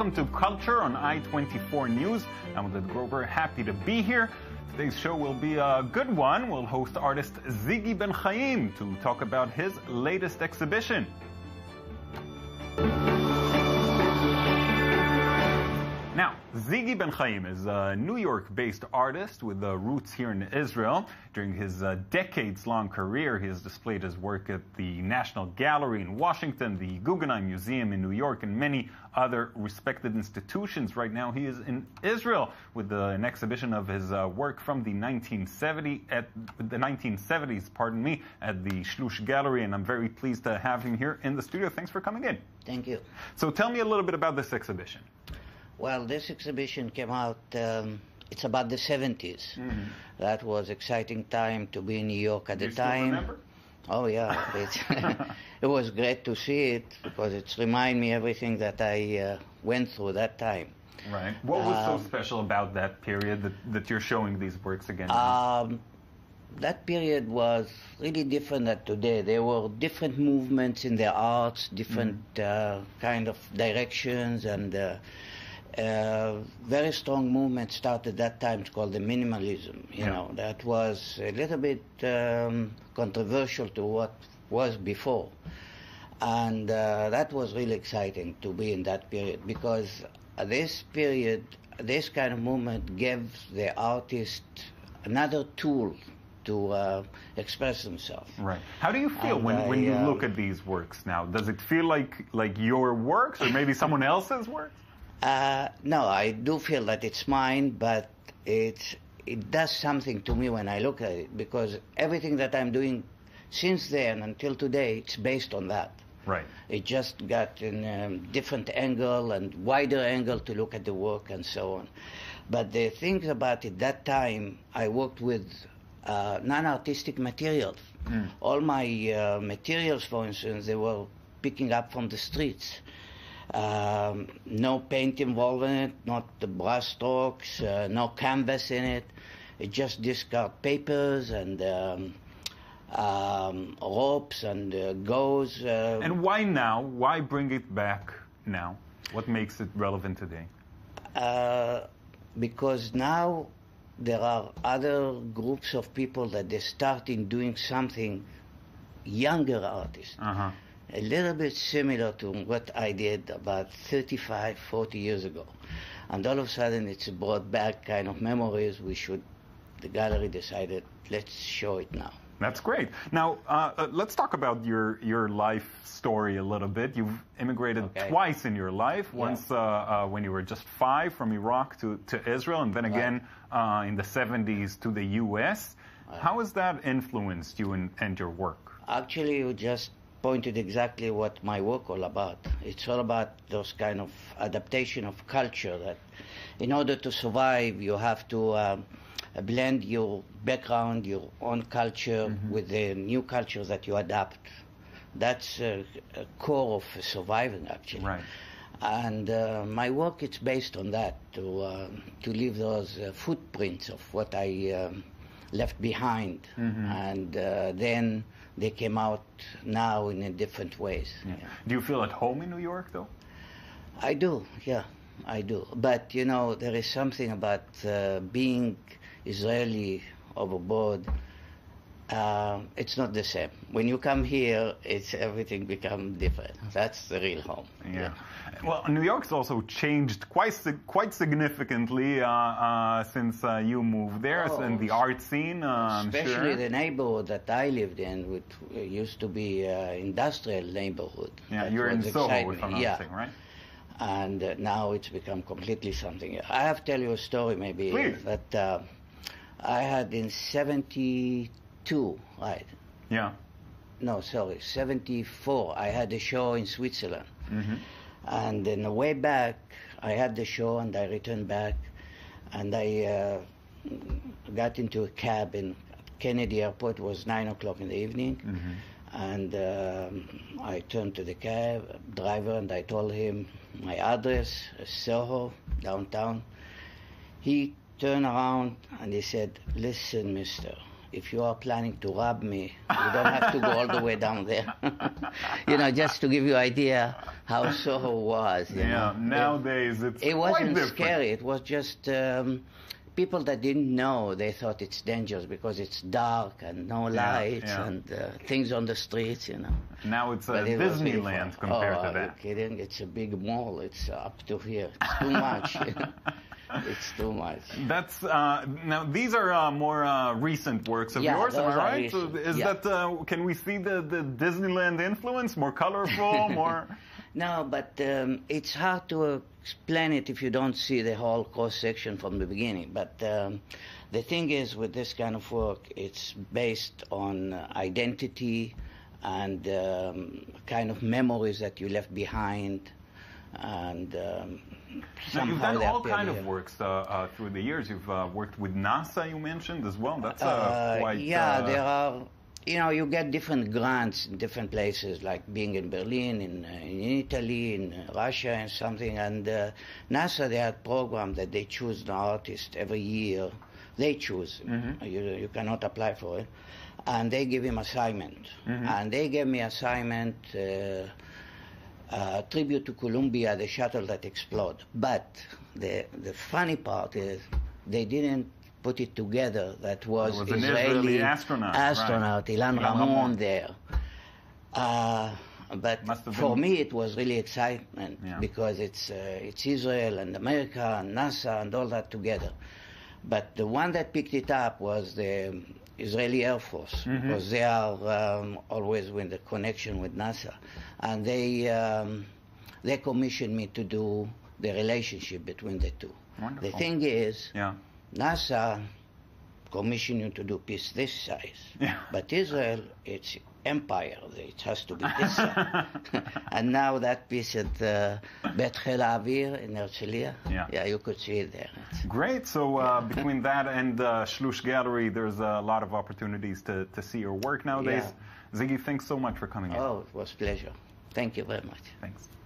welcome to Culture on i24 News. I'm Lid Grover, happy to be here. Today's show will be a good one. We'll host artist Zigi Ben-Haim to talk about his latest exhibition. Now, Zigi Ben-Haim is a New York-based artist with roots here in Israel. During his decades-long career, he has displayed his work at the National Gallery in Washington, the Guggenheim Museum in New York, and many other respected institutions. Right now, he is in Israel with an exhibition of his work from the 1970s, at the 1970s, at the Chelouche Gallery, and I'm very pleased to have him here in the studio. Thanks for coming in. Thank you. So tell me a little bit about this exhibition. Well, this exhibition came out, it's about the 70s. Mm-hmm. That was exciting time to be in New York at the time. Still remember? Oh, yeah. It was great to see it because it reminded me everything that I went through that time. Right. What was so special about that period that you're showing these works again? That period was really different than today. There were different movements in the arts, different kind of directions, and very strong movement started that time. It's called the minimalism. You know, that was a little bit controversial to what was before, and that was really exciting to be in that period because this period, this kind of movement gave the artist another tool to express themselves. Right. How do you feel when you look at these works now? Does it feel like your works or maybe someone else's works? No, I do feel that it's mine, but it does something to me when I look at it, because everything that I'm doing since then until today, it's based on that. Right. It just got in a different angle and wider angle to look at the work and so on. But the things about it, that time, I worked with non-artistic materials. All my materials, for instance, they were picking up from the streets. No paint involved in it, not the brush strokes, no canvas in it. It just discard papers and ropes and gauze. And why now? Why bring it back now? What makes it relevant today? Because now there are other groups of people that they start in doing something, younger artists. A little bit similar to what I did about 35, 40 years ago. And all of a sudden it's brought back kind of memories. The gallery decided, let's show it now. That's great. Now, let's talk about your life story a little bit. You've immigrated twice in your life. Once when you were just 5 from Iraq to Israel, and then again in the 70s to the U.S. How has that influenced you and your work? Actually, you just pointed exactly what my work all about. It's all about those kind of adaptation of culture that in order to survive, you have to blend your background, your own culture with the new culture that you adapt. That's a core of surviving, actually. Right. And my work, it's based on that, to leave those footprints of what I left behind. And then they came out now in different ways. Yeah. Do you feel at home in New York, though? I do, yeah, I do. But, you know, there is something about being Israeli overboard. It's not the same. When you come here, everything becomes different. That's the real home. Yeah. Well, New York's also changed quite significantly since you moved there, and the art scene. Especially the neighborhood that I lived in, which used to be industrial neighborhood. Yeah, you're in Soho, if I'm not mistaken, right? And now it's become completely something. I have to tell you a story, maybe. Please. That I had in 72, right? Yeah. No, sorry, 74. I had a show in Switzerland. And on the way back, I had the show and I returned back. And I got into a cab in Kennedy Airport. It was 9 o'clock in the evening. And I turned to the cab driver and I told him my address, Soho, downtown. He turned around and he said, "Listen, mister, if you are planning to rob me, you don't have to go all the way down there. You know, just to give you an idea how Soho was. You know. Nowadays it's it wasn't quite different. scary. It was just people that didn't know. They thought it's dangerous because it's dark and no lights and things on the streets. You know. Now it's Disneyland compared to that. Are you kidding? It's a big mall. It's up to here. It's too much. It's too much. That's now. These are more recent works of yours, am I right? So is that? Can we see the Disneyland influence? More colorful, more. No, but it's hard to explain it if you don't see the whole cross section from the beginning. But the thing is, with this kind of work, it's based on identity and kind of memories that you left behind. And now you've done all kind of works through the years. You've worked with NASA, you mentioned as well. That's quite. Yeah, there are. You know, you get different grants in different places, like being in Berlin, in Italy, in Russia, and something. And NASA, they had programs that they choose an artist every year. They choose. You cannot apply for it, and they give him assignment. And they gave me assignment. Tribute to Columbia, the shuttle that exploded. But the funny part is they didn't put it together. That was an Israeli astronaut, right. Ilan Ramon there. But for me, it was really excitement because it's Israel and America and NASA and all that together. But the one that picked it up was the Israeli Air Force, because they are always with the connection with NASA. And they commissioned me to do the relationship between the two. Wonderful. The thing is, NASA commissioned you to do piece this size, but Israel, it's empire. It has to be this size. And now that piece at Bet Chel Avir in Herzliya, you could see it there. Great. So between that and Chelouche Gallery, there's a lot of opportunities to see your work nowadays. Ziggy, thanks so much for coming in. Oh, it was a pleasure. Thank you very much. Thanks.